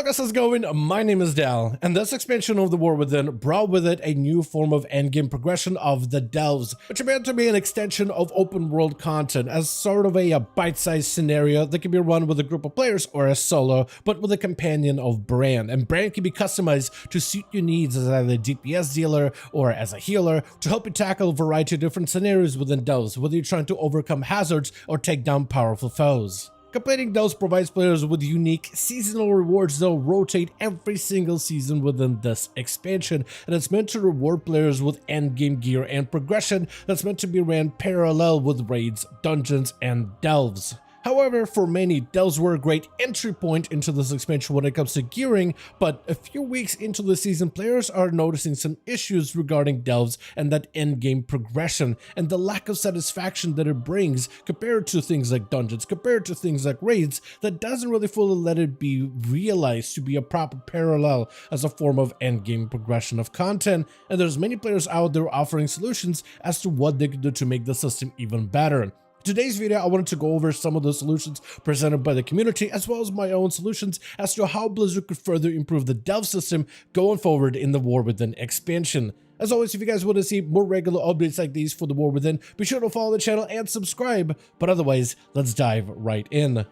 guys, how's it going? My name is Dal, and this expansion of the War Within brought with it a new form of endgame progression of the Delves, which are meant to be an extension of open world content as sort of a bite-sized scenario that can be run with a group of players or as solo, but with a companion of Bran. And Bran can be customized to suit your needs as either a DPS dealer or as a healer to help you tackle a variety of different scenarios within Delves, whether you're trying to overcome hazards or take down powerful foes. Completing Delves provides players with unique seasonal rewards that will rotate every single season within this expansion, and it's meant to reward players with endgame gear and progression that's meant to be ran parallel with raids, dungeons, and Delves. However, for many, Delves were a great entry point into this expansion when it comes to gearing, but a few weeks into the season, players are noticing some issues regarding Delves and that endgame progression, and the lack of satisfaction that it brings compared to things like dungeons, compared to things like raids, that doesn't really fully let it be realized to be a proper parallel as a form of endgame progression of content, and there's many players out there offering solutions as to what they can do to make the system even better. Today's video, I wanted to go over some of the solutions presented by the community, as well as my own solutions as to how Blizzard could further improve the Delve system going forward in the War Within expansion. As always, if you guys want to see more regular updates like these for the War Within, be sure to follow the channel and subscribe. But otherwise, let's dive right in.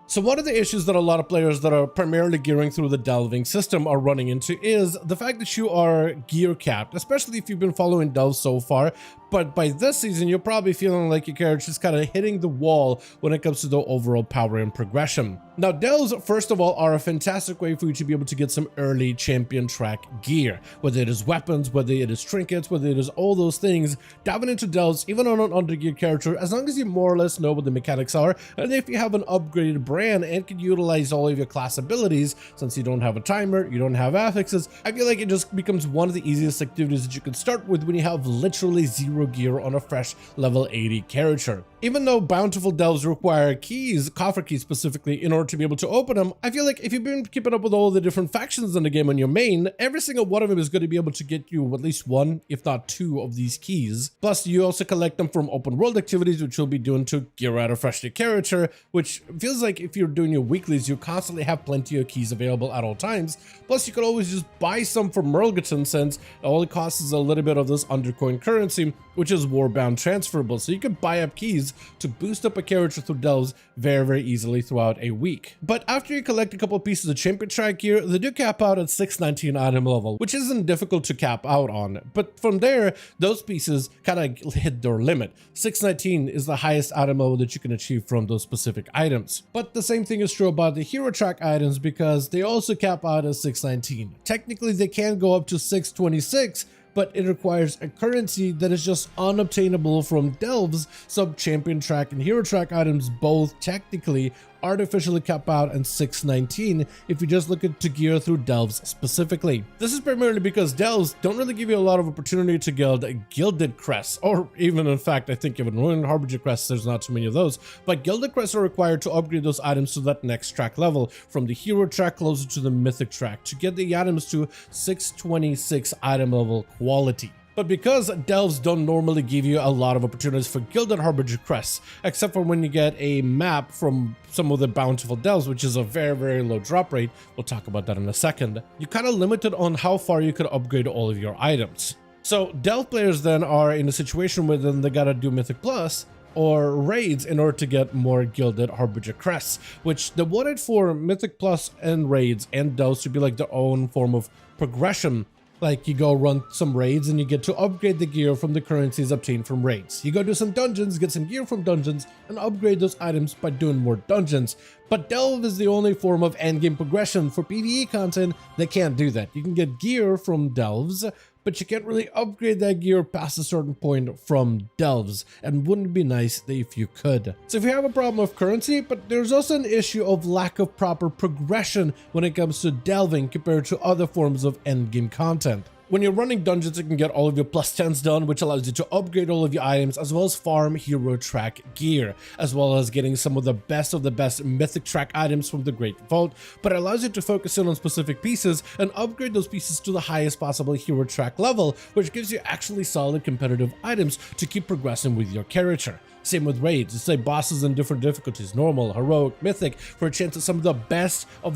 So one of the issues that a lot of players that are primarily gearing through the delving system are running into is the fact that you are gear capped, especially if you've been following Delve so far. But by this season, you're probably feeling like your character's kind of hitting the wall when it comes to the overall power and progression. Now, Delves, first of all, are a fantastic way for you to be able to get some early champion track gear, whether it is weapons, whether it is trinkets, whether it is all those things. Diving into Delves, even on an undergeared character, as long as you more or less know what the mechanics are, and if you have an upgraded brand and can utilize all of your class abilities, since you don't have a timer, you don't have affixes, I feel like it just becomes one of the easiest activities that you can start with when you have literally zero gear on a fresh level 80 character. Even though bountiful Delves require keys, coffer keys specifically, in order to be able to open them, I feel like if you've been keeping up with all the different factions in the game on your main, every single one of them is going to be able to get you at least one, if not two, of these keys. Plus, you also collect them from open world activities, which you'll be doing to gear out a fresh new character, which feels like if you're doing your weeklies, you constantly have plenty of keys available at all times. Plus, you could always just buy some from Merlgaton, since all it costs is a little bit of this undercoin currency, which is warbound transferable, so you could buy up keys to boost up a character through Delves very easily throughout a week. But after you collect a couple of pieces of champion track gear, they do cap out at 619 item level, which isn't difficult to cap out on. But from there, those pieces kind of hit their limit. 619 is the highest item level that you can achieve from those specific items. But the same thing is true about the hero track items, because they also cap out at 619. Technically, they can go up to 626, but it requires a currency that is just unobtainable from Delves. Sub-champion track and hero track items both technically artificially cap out at 619 if you just look at to gear through Delves specifically. This is primarily because Delves don't really give you a lot of opportunity to gild gilded crests, or even in fact I think even in Harbinger crests there's not too many of those, but gilded crests are required to upgrade those items to that next track level, from the hero track closer to the mythic track, to get the items to 626 item level quality. But because Delves don't normally give you a lot of opportunities for gilded Harbinger crests, except for when you get a map from some of the bountiful Delves, which is a very low drop rate, we'll talk about that in a second, you're kind of limited on how far you could upgrade all of your items. So Delve players then are in a situation where then they gotta do Mythic Plus or raids in order to get more gilded Harbinger crests, which they wanted for Mythic Plus and raids and Delves to be like their own form of progression. Like, you go run some raids and you get to upgrade the gear from the currencies obtained from raids. You go do some dungeons, get some gear from dungeons, and upgrade those items by doing more dungeons. But Delve is the only form of endgame progression for PvE content that can't do that. You can get gear from Delves, but you can't really upgrade that gear past a certain point from Delves, and wouldn't it be nice if you could? So if you have a problem with currency, but there's also an issue of lack of proper progression when it comes to delving compared to other forms of endgame content. When you're running dungeons, you can get all of your +10s done, which allows you to upgrade all of your items, as well as farm hero track gear, as well as getting some of the best mythic track items from the Great Vault, but it allows you to focus in on specific pieces and upgrade those pieces to the highest possible hero track level, which gives you actually solid competitive items to keep progressing with your character. Same with raids, it's like bosses in different difficulties, normal, heroic, mythic, for a chance at some of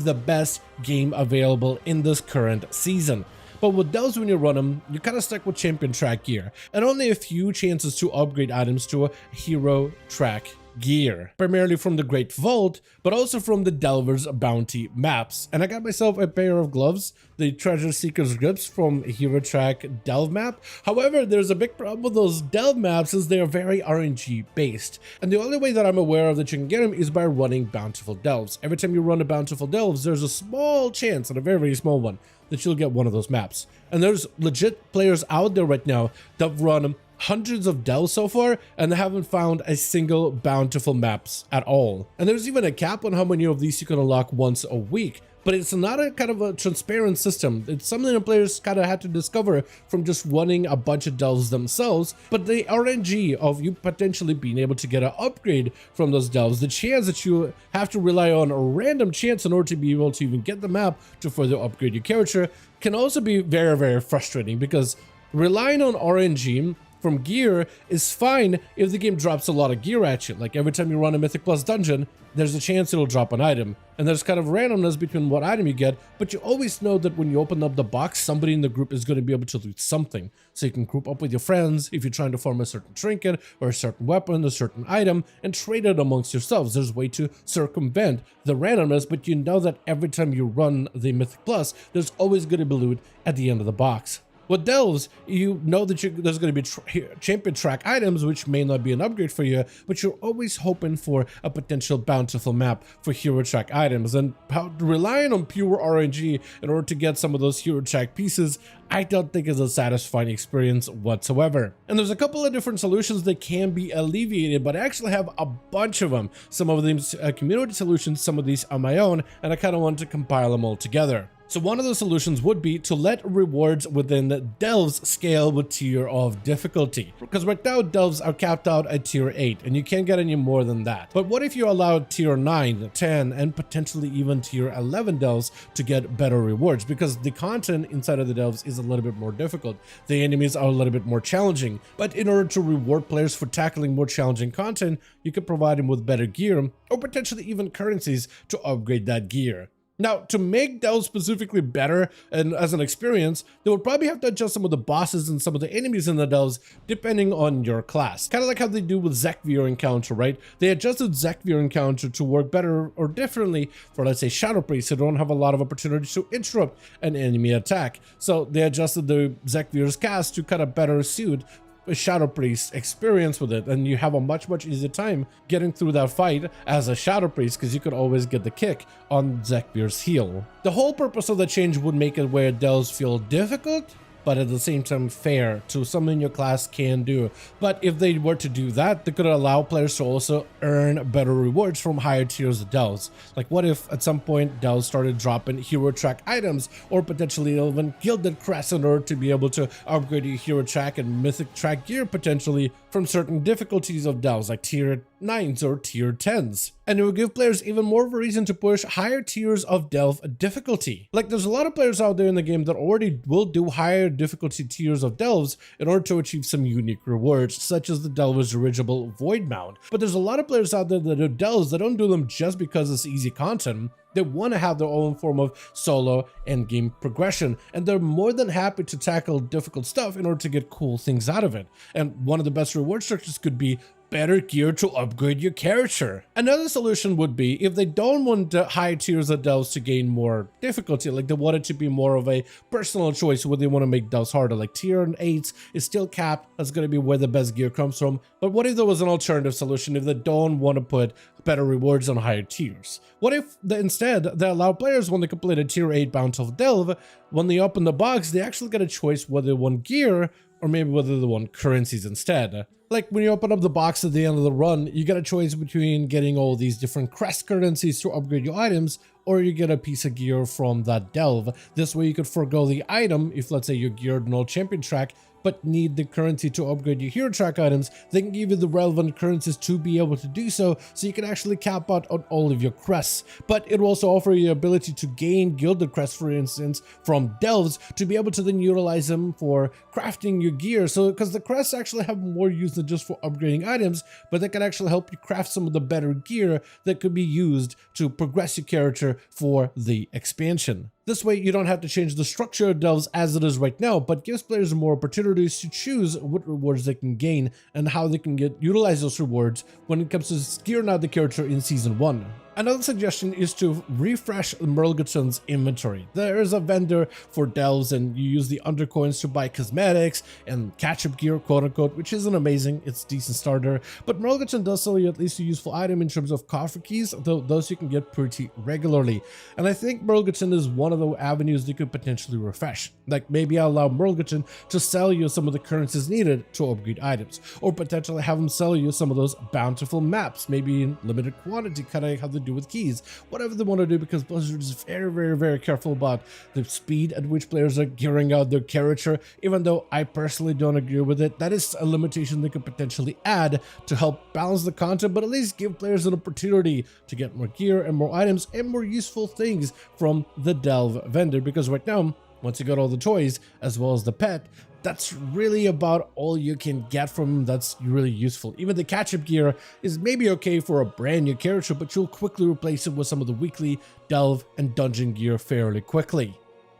the best game available in this current season. But with those, when you run them, you're kind of stuck with champion track gear, and only a few chances to upgrade items to a hero track gear, primarily from the Great Vault, but also from the Delver's Bounty maps. And I got myself a pair of gloves, the Treasure Seeker's grips from Hero Track Delve map. However, there's a big problem with those Delve maps, is they are very RNG based, and the only way that I'm aware of that you can get them is by running Bountiful Delves. Every time you run a Bountiful Delves, there's a small chance, and a very small one, that you'll get one of those maps. And there's legit players out there right now that run hundreds of delves so far, and they haven't found a single bountiful maps at all. And there's even a cap on how many of these you can unlock once a week. But it's not a kind of a transparent system. It's something that players kind of had to discover from just running a bunch of delves themselves. But the RNG of you potentially being able to get an upgrade from those delves, the chance that you have to rely on a random chance in order to be able to even get the map to further upgrade your character, can also be very frustrating, because relying on RNG from gear is fine if the game drops a lot of gear at you. Like every time you run a Mythic Plus dungeon, there's a chance it'll drop an item, and there's kind of randomness between what item you get, but you always know that when you open up the box, somebody in the group is going to be able to loot something. So you can group up with your friends if you're trying to farm a certain trinket or a certain weapon, a certain item, and trade it amongst yourselves. There's a way to circumvent the randomness, but you know that every time you run the Mythic Plus, there's always going to be loot at the end of the box. With delves, you know that there's going to be champion track items, which may not be an upgrade for you, but you're always hoping for a potential bountiful map for hero track items. And relying on pure RNG in order to get some of those hero track pieces, I don't think is a satisfying experience whatsoever. And there's a couple of different solutions that can be alleviated, but I actually have a bunch of them. Some of them community solutions, some of these are my own, and I kind of want to compile them all together. So one of the solutions would be to let rewards within the delves scale with tier of difficulty. Because right now delves are capped out at tier 8 and you can't get any more than that. But what if you allow tier 9, 10 and potentially even tier 11 delves to get better rewards? Because the content inside of the delves is a little bit more difficult. The enemies are a little bit more challenging. But in order to reward players for tackling more challenging content, you could provide them with better gear or potentially even currencies to upgrade that gear. Now, to make delves specifically better and as an experience, they would probably have to adjust some of the bosses and some of the enemies in the delves depending on your class. Kind of like how they do with Zekvir Encounter, right? They adjusted Zekvir Encounter to work better or differently for, let's say, Shadow Priests who don't have a lot of opportunities to interrupt an enemy attack. So they adjusted the Zekvir's cast to kind of better suit a Shadow Priest experience with it, and you have a much easier time getting through that fight as a Shadow Priest because you could always get the kick on Zekvir's heal. The whole purpose of the change would make it where delves feel difficult, but at the same time fair to something your class can do. But if they were to do that, they could allow players to also earn better rewards from higher tiers of delves. Like what if at some point delves started dropping hero track items or potentially even gilded crests in order to be able to upgrade your hero track and mythic track gear potentially from certain difficulties of delves like tier 9s or tier 10s. And it will give players even more of a reason to push higher tiers of delve difficulty. Like there's a lot of players out there in the game that already will do higher difficulty tiers of delves in order to achieve some unique rewards, such as the Delver's Dirigible Void Mount. But there's a lot of players out there that do delves that don't do them just because it's easy content. They want to have their own form of solo endgame progression, and they're more than happy to tackle difficult stuff in order to get cool things out of it. And one of the best reward structures could be better gear to upgrade your character. Another solution would be if they don't want the high tiers of delves to gain more difficulty, like they want it to be more of a personal choice where they want to make delves harder, like tier 8s is still capped, that's going to be where the best gear comes from. But what if there was an alternative solution if they don't want to put better rewards on higher tiers? What if instead they allow players when they complete a tier 8 bountiful delve, when they open the box, they actually get a choice whether they want gear or maybe whether they want currencies instead. Like when you open up the box at the end of the run, you get a choice between getting all these different crest currencies to upgrade your items or you get a piece of gear from that delve. This way you could forego the item if, let's say, you're geared an old champion track but need the currency to upgrade your hero track items. They can give you the relevant currencies to be able to do so you can actually cap out on all of your crests. But it will also offer you the ability to gain gilded crests, for instance, from delves, to be able to then utilize them for crafting your gear. So because the crests actually have more use than just for upgrading items, but they can actually help you craft some of the better gear that could be used to progress your character for the expansion. This way, you don't have to change the structure of delves as it is right now, but gives players more opportunities to choose what rewards they can gain and how they can utilize those rewards when it comes to gearing out the character in Season 1. Another suggestion is to refresh Merlgutton's inventory. There is a vendor for delves and you use the undercoins to buy cosmetics and catch-up gear, quote-unquote, which isn't amazing. It's a decent starter, but Merlgutton does sell you at least a useful item in terms of coffer keys, though those you can get pretty regularly. And I think Merlgutton is one of the avenues they could potentially refresh. Like maybe allow Merlgutton to sell you some of the currencies needed to upgrade items, or potentially have them sell you some of those bountiful maps, maybe in limited quantity, kind of how they do with keys, whatever they want to do, because Blizzard is very careful about the speed at which players are gearing out their character. Even though I personally don't agree with it, that is a limitation they could potentially add to help balance the content, but at least give players an opportunity to get more gear and more items and more useful things from the delve vendor. Because right now, once you got all the toys as well as the pet, that's really about all you can get from them that's really useful. Even the catch-up gear is maybe okay for a brand new character, but you'll quickly replace it with some of the weekly delve and dungeon gear fairly quickly.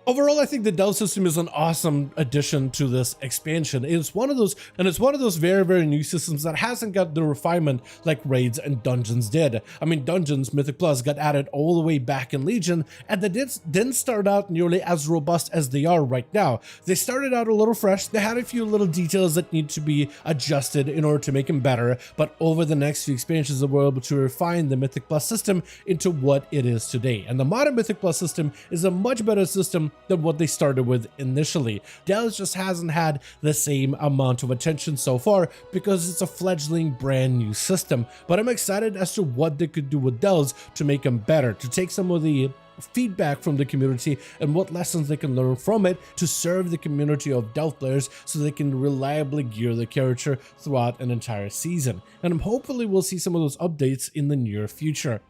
Overall, I think the delve system is an awesome addition to this expansion. It's one of those very new systems that hasn't got the refinement like raids and dungeons did. I mean, dungeons, Mythic Plus, got added all the way back in Legion, and they didn't start out nearly as robust as they are right now. They started out a little fresh. They had a few little details that need to be adjusted in order to make them better, but over the next few expansions, they were able to refine the Mythic Plus system into what it is today. And the modern Mythic Plus system is a much better system than what they started with initially. Delves just hasn't had the same amount of attention so far because it's a fledgling brand new system, but I'm excited as to what they could do with delves to make them better, to take some of the feedback from the community and what lessons they can learn from it to serve the community of delve players so they can reliably gear the character throughout an entire season. And hopefully we'll see some of those updates in the near future.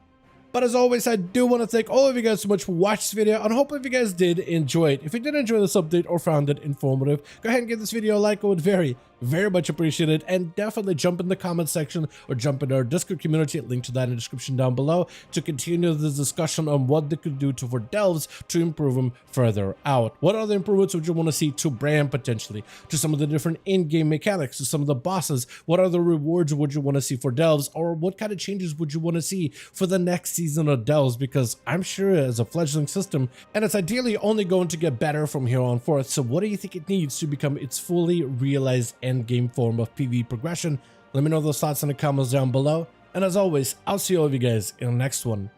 But as always, I do want to thank all of you guys so much for watching this video, and hopefully if you guys did enjoy it. If you did enjoy this update or found it informative, go ahead and give this video a like. I would very much appreciate it, and definitely jump in the comment section or jump in our Discord community, link to that in the description down below, to continue the discussion on what they could do for delves to improve them further out. What other improvements would you want to see to brand, potentially, to some of the different in-game mechanics, to some of the bosses? What other rewards would you want to see for delves, or what kind of changes would you want to see for the next season of delves? Because I'm sure as a fledgling system, and it's ideally only going to get better from here on forth. So what do you think it needs to become its fully realized end-game form of PvE progression? Let me know those thoughts in the comments down below. And as always, I'll see all of you guys in the next one.